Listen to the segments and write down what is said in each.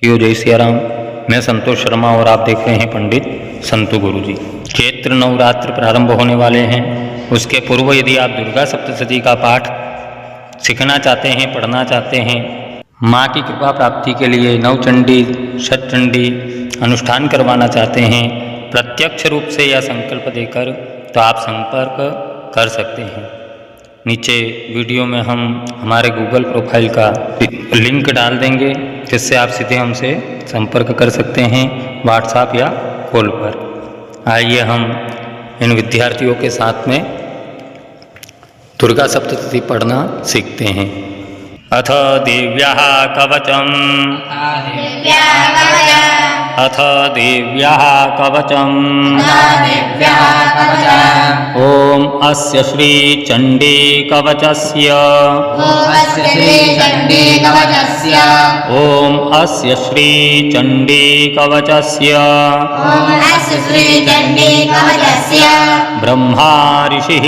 यो जय सिया राम। मैं संतोष शर्मा और आप देख रहे हैं पंडित संतू गुरुजी। चैत्र नवरात्र प्रारंभ होने वाले हैं, उसके पूर्व यदि आप दुर्गा सप्तशती का पाठ सीखना चाहते हैं, पढ़ना चाहते हैं, माँ की कृपा प्राप्ति के लिए नवचंडी षटचंडी अनुष्ठान करवाना चाहते हैं प्रत्यक्ष रूप से या संकल्प देकर, तो आप संपर्क कर सकते हैं। नीचे वीडियो में हम हमारे गूगल प्रोफाइल का लिंक डाल देंगे, जिससे आप सीधे हमसे संपर्क कर सकते हैं व्हाट्सएप या कॉल पर। आइए हम इन विद्यार्थियों के साथ में दुर्गा सप्तशती पढ़ना सीखते हैं। अथ देव्याः कवचम् अथ देव्याः कवचम् ॐ अस्य श्री चण्डी कवचस्य ॐ अस्य श्री चण्डी कवचस्य ब्रह्मा ऋषिः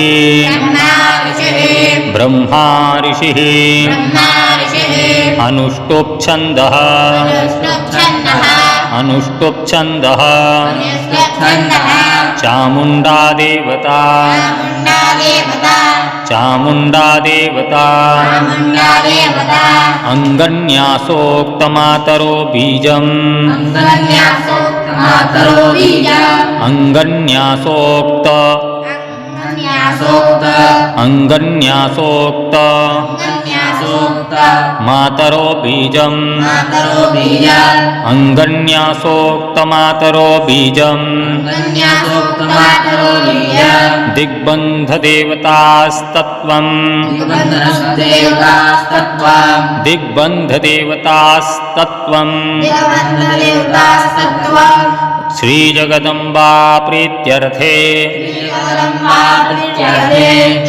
अनुष्टुप् छन्दः चामुण्डा देवता अंगन्यासोक्तमातरो बीजम् अंगन्यासोक्त मातरो बीजम् अंगन्यासोक्त मातरो बीजम् दिग्बन्ध देवतास्तत्त्वम् श्री जगदम्बा प्रीत्यर्थे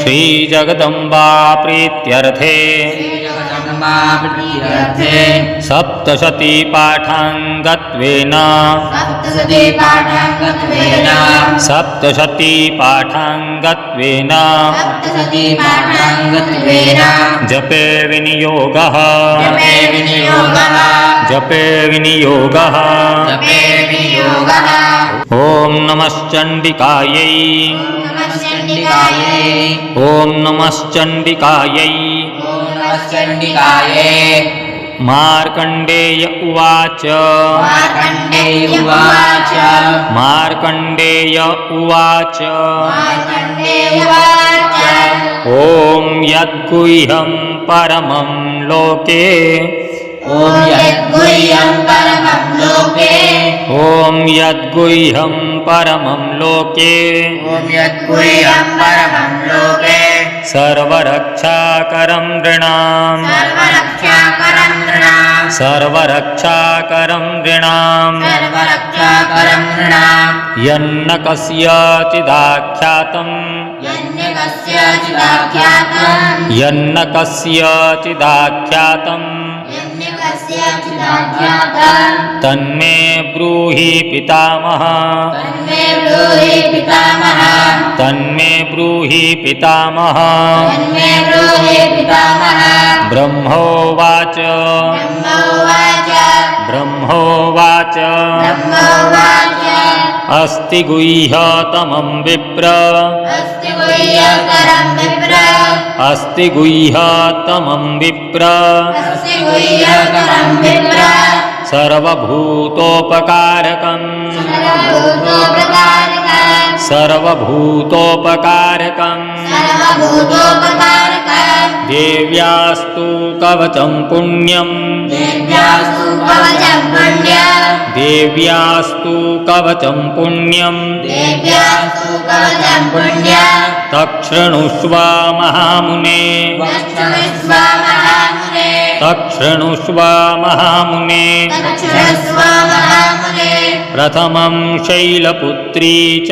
श्री जगदम्बा प्रीत्यर्थे सप्तशती पाठाङ्गत्वेन जपे विनियोगः ॐ नमश्चण्डिकायै ॐ नमश्चण्डिकायै मार्कण्डेय उवाच ॐ यद्गुह्यं परमं लोके ॐ यद्गुह्यं परमं लोके सर्वरक्षाकरं नृणाम् यन्न कस्यचिदाख्यातं तन्मे ब्रूहि पितामह ब्रह्मोवाच अस्ति गुह्यतमं विप्र सर्वभूतोपकारकं देव्यास्तु कवचं पुण्यं तच्छृणुष्व महामुने प्रथमं शैलपुत्री च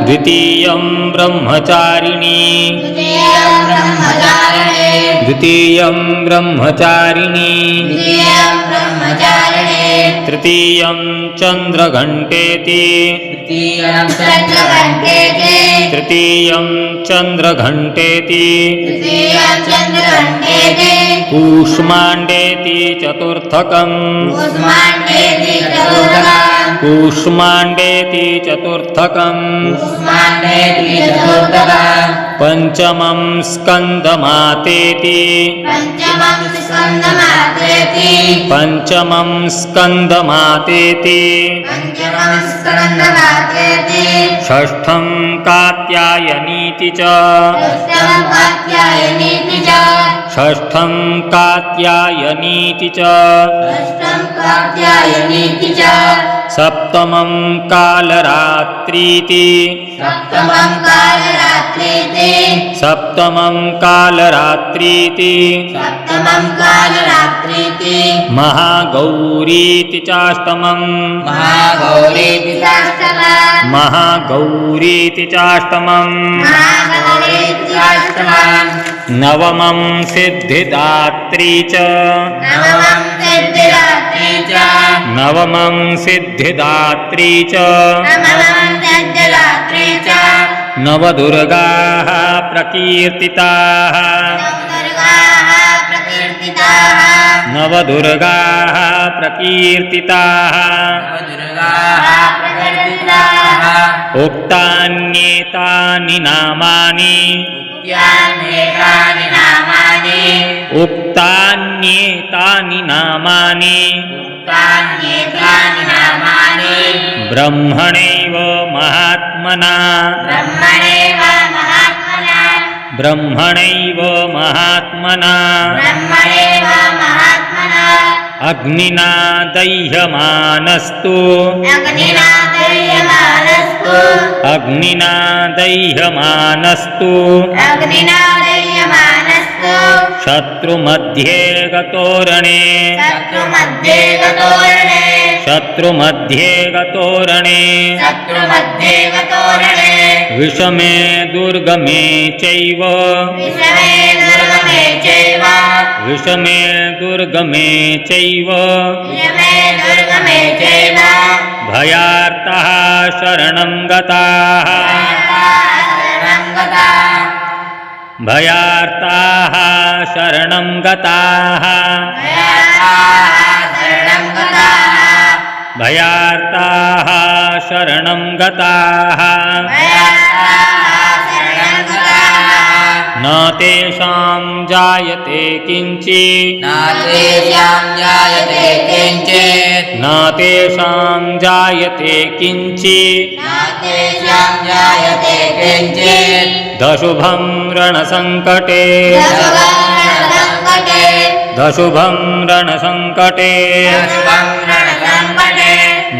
द्वितीयं ब्रह्मचारिणी तृतीयं चन्द्रघण्टेति तृतीयं चन्द्रघण्टेति तृतीयं चन्द्रघण्टेति तृतीयं चन्द्रघण्टेति कूष्माण्डेति चतुर्थकम् कूष्माण्डेति चतुर्थकम् कूष्माण्डेति चतुर्थकम् कूष्माण्डेति चतुर्थकम् पञ्चमं स्कन्दमातेति पञ्चमं स्कन्दमातेति पञ्चमं स्कन्दमातेति पञ्चमं स्कन्दमातेति षष्ठं कात्यायनीति च षष्ठं कात्यायनीति च षष्ठं कात्यायनीति च षष्ठं कात्यायनीति च सप्तमं कालरात्रीति सप्तमं कालरात्रीति सप्तमं कालरात्रीति सप्तमं कालरात्रीति महागौरीति चाष्टमम् महागौरीति चाष्टमम् महागौरीति चाष्टमम् महागौरीति चाष्टमम् नवमं सिद्धिदात्री च नवमं सिद्धिदात्री च नवमं सिद्धिदात्री च नवमं सिद्धिदात्री च नवदुर्गाः प्रकीर्तिताः नवदुर्गाः प्रकीर्तिताः नवदुर्गाः प्रकीर्तिताः नवदुर्गाः प्रकीर्तिताः उक्तान्येतानि नामानि उक्तान्येतानि नामानि उक्तान्येतानि नामानि उक्तान्येतानि नामानि ब्रह्मणैव महात्मना ब्रह्मणेव महात्मना ब्रह्मणैव महात्मना ब्रह्मणेव महात्मना अग्निना दह्यमानस्तु अग्निना दह्यमानस्तु अग्निना दह्यमानस्तु अग्निना दह्यमानस्तु शत्रुमध्ये गतोरणे शत्रुमध्ये गतोरणे शत्रुमध्ये गतोरणे शत्रुमध्ये गतोरणे विषमे दुर्गमे चैव विषमे दुर्गमे चैव विषमे दुर्गमे चैव विषमे दुर्गमे चैव भयार्तः शरणं गताः शरणं गताः भयार्ताः शरणं गताः शरणं गताः भयार्ताः शरणं गताः शरणं गताः न तेषां जायते किञ्चित् न तेषां जायते किञ्चित् न तेषां जायते किञ्चित् न तेषां जायते किञ्चित् दशुभं रणसङ्कटे दशुभं रणसङ्कटे दशुभं रणसङ्कटे दशुभं रणसङ्कटे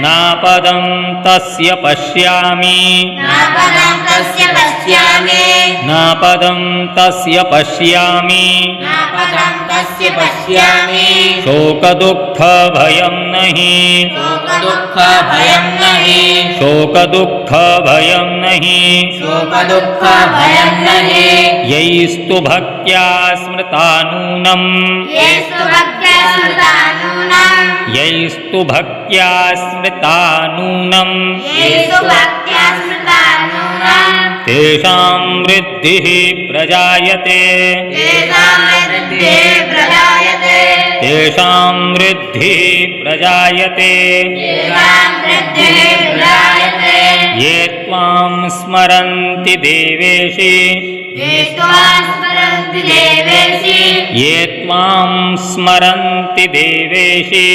नापदं तस्य पश्यामि नापदं तस्य पश्यामि नापदं तस्य पश्यामि नापदं तस्य पश्यामि शोकदुःखभयं नहि शोकदुःखभयं नहि शोकदुःखभयं नहि शोकदुःखभयं नहि यैस्तु भक्त्या स्मृता नूनं येषु भक्त्या स्मृता नूनं यैस्तु भक्त्या स्मृता नूनं येषु भक्त्या स्मृता नूनं तेषां वृद्धिः प्रजायते तेषां वृद्धिः प्रजायते तेषां वृद्धिः प्रजायते तेषां वृद्धिः प्रजायते ये त्वां स्मरन्ति देवेशि ये त्वां स्मरन्ति देवेशि ये त्वां स्मरन्ति देवेशि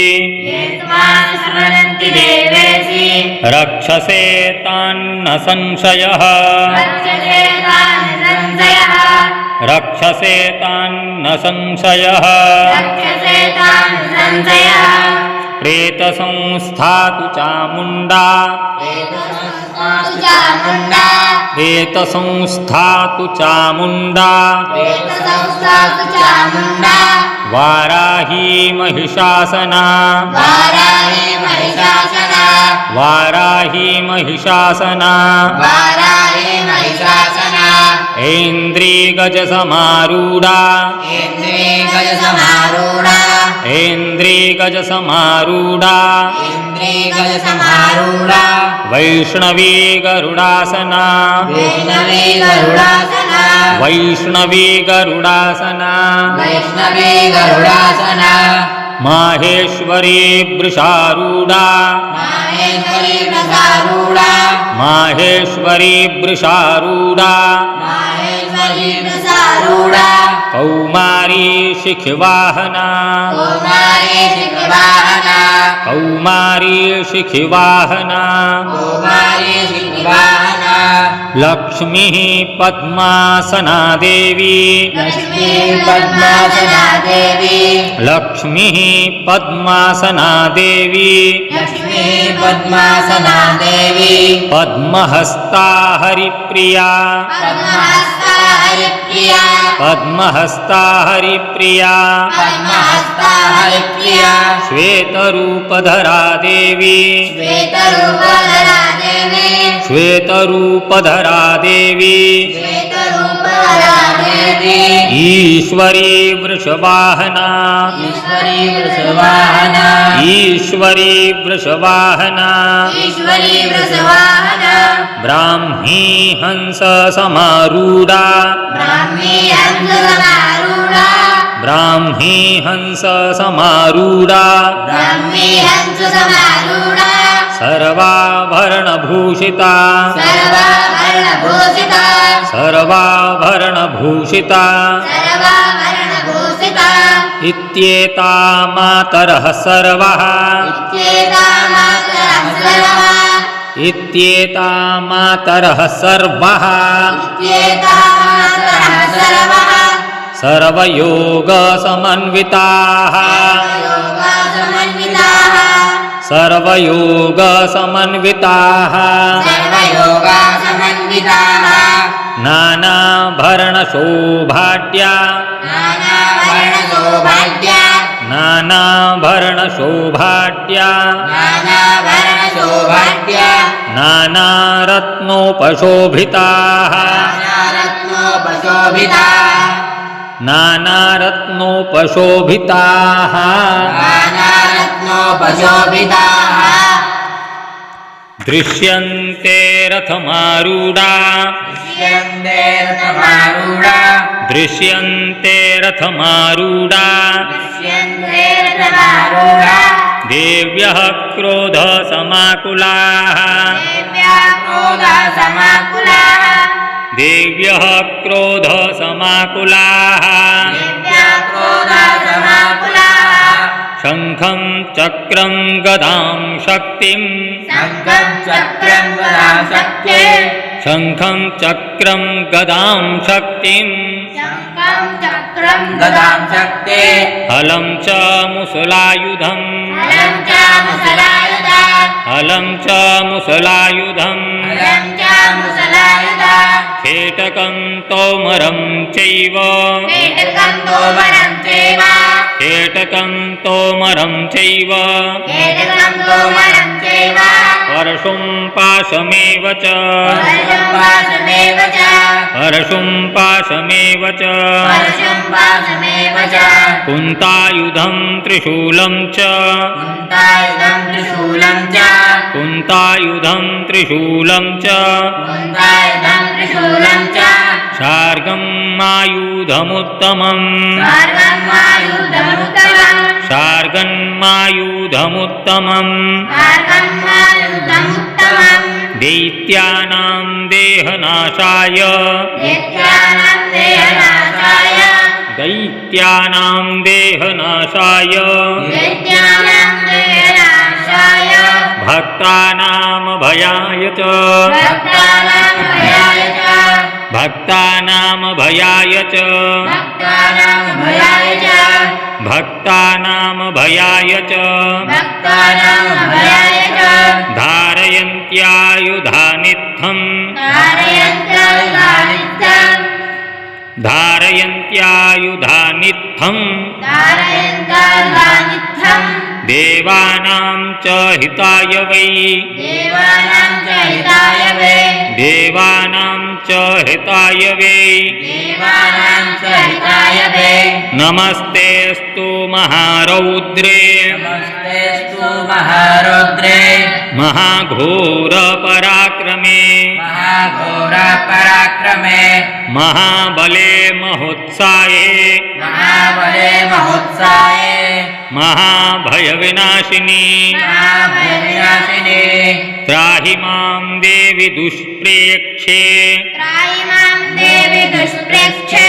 ये त्वां स्मरन्ति देवेशि रक्षसे तान्न संशयः रक्षसे तान् संशयः रक्षसे तान्न संशयः रक्षसे तान् संशयः प्रेतसंस्थातु चामुण्डा चामुण्डा प्रेतसंस्थातु चामुण्डा प्रेतसंस्थातु चामुण्डा वाराही महिषासना वाराही महिषासना वाराही महिषासना वाराही महिषासना ऐन्द्री गजसमारूढा इन्द्री गजसमारूढा ऐन्द्रियगजसमारूढा इन्द्रियगजसमारूढा वैष्णवी गरुडासना वैष्णवी गरुडासना वैष्णवी गरुडासना वैष्णवी गरुडासना माहेश्वरी वृषारूढा माहेश्वरी वृषारूढा माहेश्वरी वृषारूढा माहेश्वरी वृषारूढा कौमारी शिखिवाहना कौमारी शिखवाहना कौमारी शिखिवाहना कौमारी शिखवाहना लक्ष्मी पद्मासना देवी लक्ष्मी पद्मासना देवी लक्ष्मी पद्मासना देवी लक्ष्मी पद्मासना देवी पद्महस्ता हरिप्रिया पद्महस्ता हरिप्रिया पद्महस्ता हरिप्रिया पद्महस्ता हरिप्रिया श्वेतरूपधरा देवी श्वेतरूपधरा देवी श्वेतरूपधरा देवी श्वेतरूपधरा देवी ईश्वरी वृषवाहना ईश्वरी वृषवाहना ईश्वरी वृषवाहना ईश्वरी वृषवाहना ब्राह्मी हंस समारूढा ब्राह्मी हंससमारूढा ब्राह्मी हंस समारूढा ब्राह्मी हंससमारूढा सर्वाभरणभूषिता सर्वाभरणभूषिता सर्वाभरणभूषिता सर्वाभरणभूषिता इत्येता मातरः सर्वः इत्येता मातरः सर्वः इत्येता मातरः सर्वः इत्येता मातरः सर्वः सर्वयोगसमन्विताः सर्वयोगसमन्विताः सर्वयोगसमन्विताः सर्वयोगसमन्विताः नानाभरणशोभाढ्या नानावर्णशोभाढ्या नानाभरणशोभाढ्या नानाभरणशोभाढ्या नानारत्नोपशोभिताः नानारत्नोपशोभिताः नानारत्नोपशोभिताः नानारत्नोपशोभिताः दृश्यन्ते रथमारूढा दृश्यन्ते रथमारूढा दृश्यन्ते रथमारूढा दृश्यन्ते रथमारूढा देव्यः क्रोधसमाकुलाः देव्या क्रोधसमाकुलाः देव्यः क्रोधसमाकुलाः देव्या क्रोधसमाकुलाः शङ्खं चक्रं गदां शक्तिं शङ्खं चक्रं गदां शक्ते शङ्खं चक्रं गदां शक्तिं शङ्खं चक्रं गदां शक्ते हलं च मुसलायुधम् हलं च मुसलायुधा हलं च मुसलायुधम् हलं च मुसलायुधा खेटकं तोमरं चैव खेटकं तोमरं चैव खेटकं तोमरं चैव खेटकं तोमरं चैव परशुं पाशमेव च परशुं पाशमेव च परशुं पाशमेव च परशुं पाशमेव च कुन्तायुधं त्रिशूलं च कुन्तायुधं त्रिशूलं च कुन्तायुधं त्रिशूलं च कुन्तायुधं त्रिशूलं च शार्गं मायुधमुत्तमम् सर्वमायुधमुत्तमम् शार्गन्मायुधमुत्तमम् सर्वमायुधमुत्तमम् दैत्यानां देहनाशाय नित्यानां देहनाशाय दैत्यानां देहनाशाय नित्यानां देहनाशाय भक्तानां भयाय च भक्तानां भयाय च भक्तानां भयाय च भक्तानां भयाय च भक्तानां भयाय च भक्तानां भयाय च धारयन्त्यायुधानित्थम् धारयन्त्यायुधानित्यम् धारयन्त्यायुधानित्थम् धारयन्त्यायुधानित्यम् देवानां च हिताय वै देवानां च हिताय वै देवानां च हिताय वै देवानां च हिताय वै नमस्तेऽस्तु महारौद्रे नमस्तेस्तु महारौद्रे महाघोर पराक्रमे महाघोर पराक्रमे महाबले महोत्साये महाबले महोत्साये महाभयविनाशिनी महाभयविनाशिने त्राहि मां देवि दुष्प्रेक्षे त्राहि मां देवि दुष्प्रेक्षे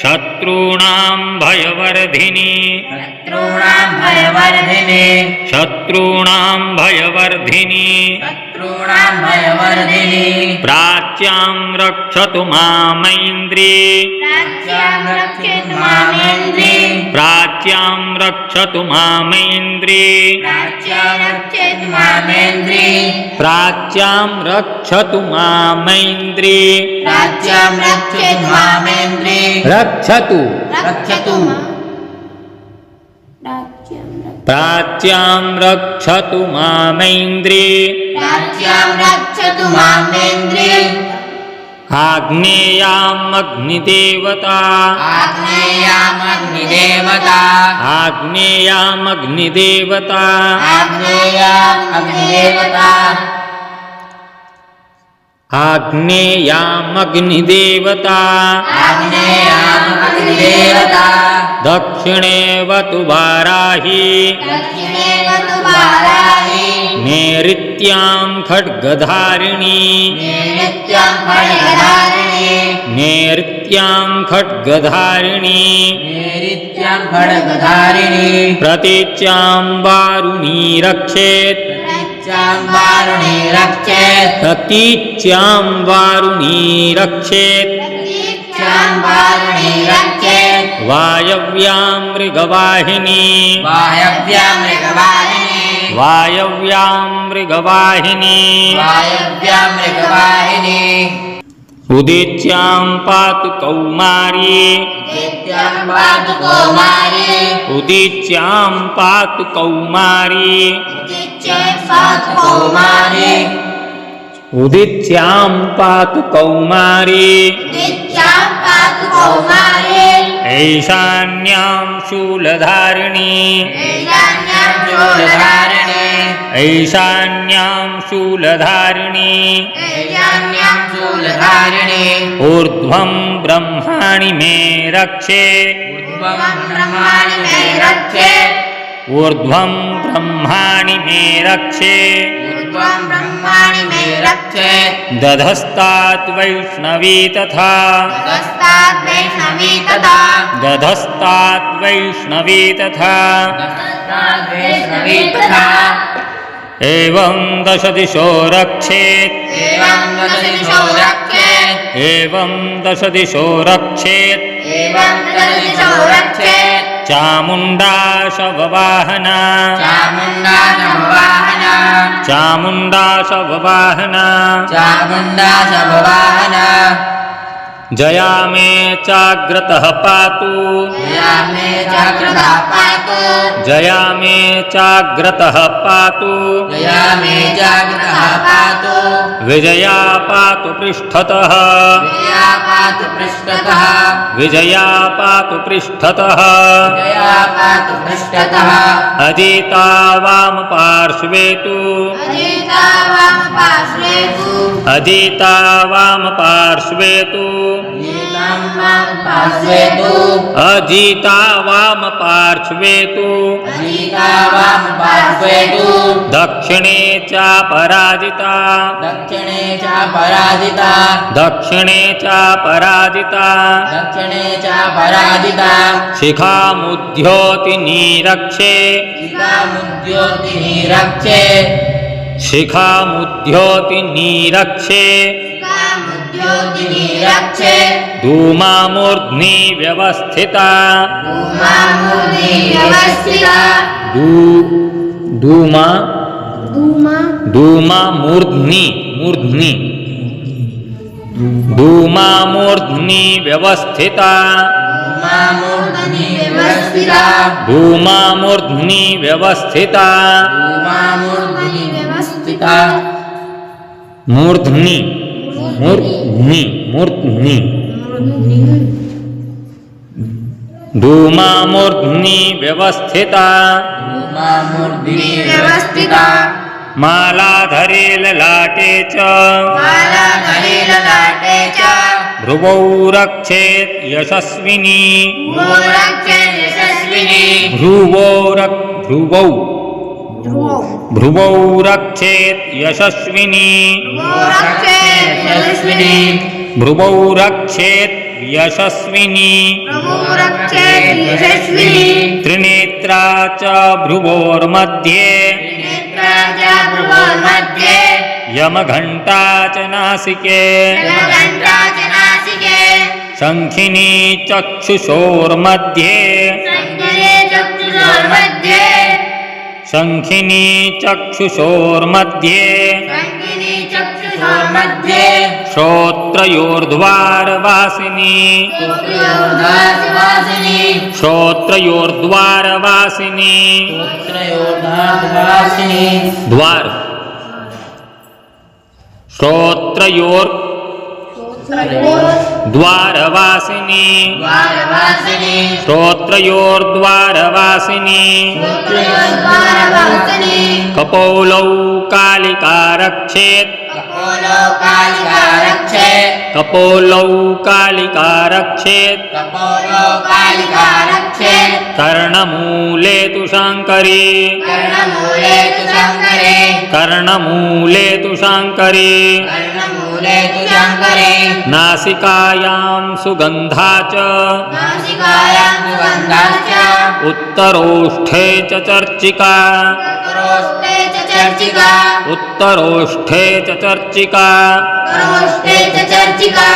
शत्रूणां भयवर्धिनी शत्रूणां भयवर्धिने शत्रूणां भयवर्धिनी शत्रूणां भयवर्धिने प्राच्यां रक्षतु मामैन्द्री राज्यां रक्षतु मामेन्द्रे प्राच्यां रक्षतु मामैन्द्री राज्यां रक्षतु मामेन्द्रे प्राच्यां रक्षतु मामैन्द्री राज्यां रक्षतु मामेन्द्रे रक्षतु रक्षतु प्राच्यां रक्षतु मामैन्द्री राज्यां रक्षतु मामेन्द्रे आग्नेयाम् अग्निदेवता आग्नेयाम् अग्निदेवता आग्नेयाम् अग्निदेवता आग्नेयाम् अग्निदेवता आग्नेयाम् अग्निदेवता आग्नेयाम् अग्निदेवता दक्षिणेवतु वाराही दक्षिणेवतु वाराही नैऋत्यां खड्गधारिणी नित्यां खड्गधारिणी नैऋत्यां खड्गधारिणी नित्यां खड्गधारिणी प्रतीच्यां वारुणी रक्षेत् नित्यां वारुणी रक्षेत् प्रतीच्यां वारुणी रक्षेत् नित्यां वारुणी रक्षेत् वायव्यां मृगवाहिनी वायव्यां मृगवाहिनी वायव्यां मृगवाहिनी वायव्यां मृगवाहिनी उदीच्यां पातु कौमारी नित्यां पातु कौमारी उदीच्यां पातु कौमारी नित्यां पातु कौमारी उदीच्यां पातु कौमारी नित्यां पातु कौमारी ऐशान्यां शूलधारिणी ईशान्यां शूलधारिणी ऐशान्यां शूलधारिणी ईशान्यां शूलधारिणी ऊर्ध्वं ब्रह्माणि मे रक्षे ऊर्ध्वं ब्रह्माणि मे रक्षे ऊर्ध्वं ब्रह्माणि मे रक्षे ऊर्ध्वं ब्रह्माणि मे रक्षे दधस्तात् वैष्णवी तथा तस्तात् वैष्णवी तथा दधस्तात् वैष्णवी तथा तस्तात् वैष्णवी तथा एवं दश दिशो रक्षेत् एवं दशदिशो रक्षेत् एवं दश दिशो रक्षेत् एवं दशदिशो रक्षेत् चामुण्डा शववाहना चामुण्डा शववाहना चामुण्डा शववाहना चामुण्डा शववाहना जया मे चाग्रतः पातु जया मे जागृता पातु जया मे चाग्रतः पातु जया मे जागृता पातु विजया पातु पृष्ठतः विजया पातु पृष्ठतः विजया पातु पृष्ठतः विजया पातु पृष्ठतः अजिता वाम पार्श्वे तु अजिता वाम पार्श्वे तु अजिता वाम पार्श्वे तु अजितां वाम पार्श्वे तु अजिता वाम पार्श्वे तु अजिता वाम पार्श्वे तु दक्षिणे च पराजिता दक्षिणे च पराजिता दक्षिणे च पराजिता दक्षिणे च पराजिता शिखामुद्योति निरक्षे शिखामुद्योतिनी रक्षे शिखामुद्योति निरक्षे शिखामुद्योतिनी रक्षे धूमामूर्ध्नि व्यवस्थिता धूमामूर्ध्नि व्यवस्थिता धूमा धूमामूर्ध्नि मूर्ध्नि धूमामूर्ध्नि व्यवस्थिता धूमामूर्धनि व्यवस्थिता धूमामूर्ध्नि व्यवस्थिता धूमामूर्धनि व्यवस्थिता मूर्ध्नि मूर्ध्नि मूर्ध्नि धूमामूर्ध्नि व्यवस्थिता धूमामूर्धनि व्यवस्थिता मालाधरे ललाटे च मालाधरे ललाटे च भ्रुवौ रक्षेत् यशस्विनी भूरक्षे यशस्विनी भ्रुवौ रक्षेत् यशस्विनी भूरक्षे यशस्विनी भ्रुवौ रक्षेत् यशस्विनी भूरक्षे यशस्विनी त्रिनेत्रा च भ्रुवोर्मध्ये नेत्राजा भ्रुवोर्मध्ये यमघण्टा च नासिके जलघण्टा च नासिके शङ्खिनी चक्षुषोर्मध्ये सङ्गरे चक्षुषोर्मध्ये शङ्खिनी चक्षुषोर्मध्ये सङ्गिनी चक्षुषोर्मध्ये श्रोत्रयोर्द्वारवासिनी श्रोत्रयोर्धासवासिनी श्रोत्रयोर्द्वारवासिनी श्रोत्रयोर्धासवासिनी द्वार द्वारवासिनी द्वारवासिनी श्रोत्रयोर्द्वारवासिनी श्रोत्रयोर्द्वारवासिनी कपोलौ कालिका रक्षेत् कपोलो कालिका रक्षेत् कपोलौ कालिका रक्षेत् कपोलो कालिका रक्षेत् कर्णमूले तु शाङ्करी कर्णमूले तु शङ्करे कर्णमूले तु शाङ्करी कर्णमूले तु शङ्करे नासिकायां सुगन्धा च नासिकायां सुगन्धाश्च उत्तरोष्ठे च चर्चिका उत्तरोष्ठे च चर्चिका उत्तरोष्ठे च चर्चिका उत्तरोष्ठे च चर्चिका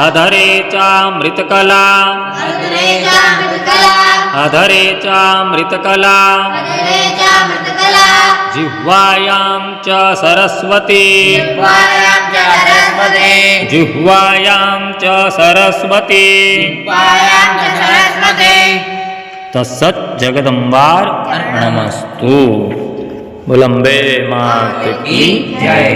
अधरे चामृतकला अधरे च मृतकला अधरे चामृतकला अधरे च मृतकला जिह्वायां च सरस्वती जिह्वायां च सरस्वती जिह्वायां च सरस्वती जिह्वायां च सरस्वती तत्सत् जगदम्बार्पणमस्तु। बुलंबे मात की जय।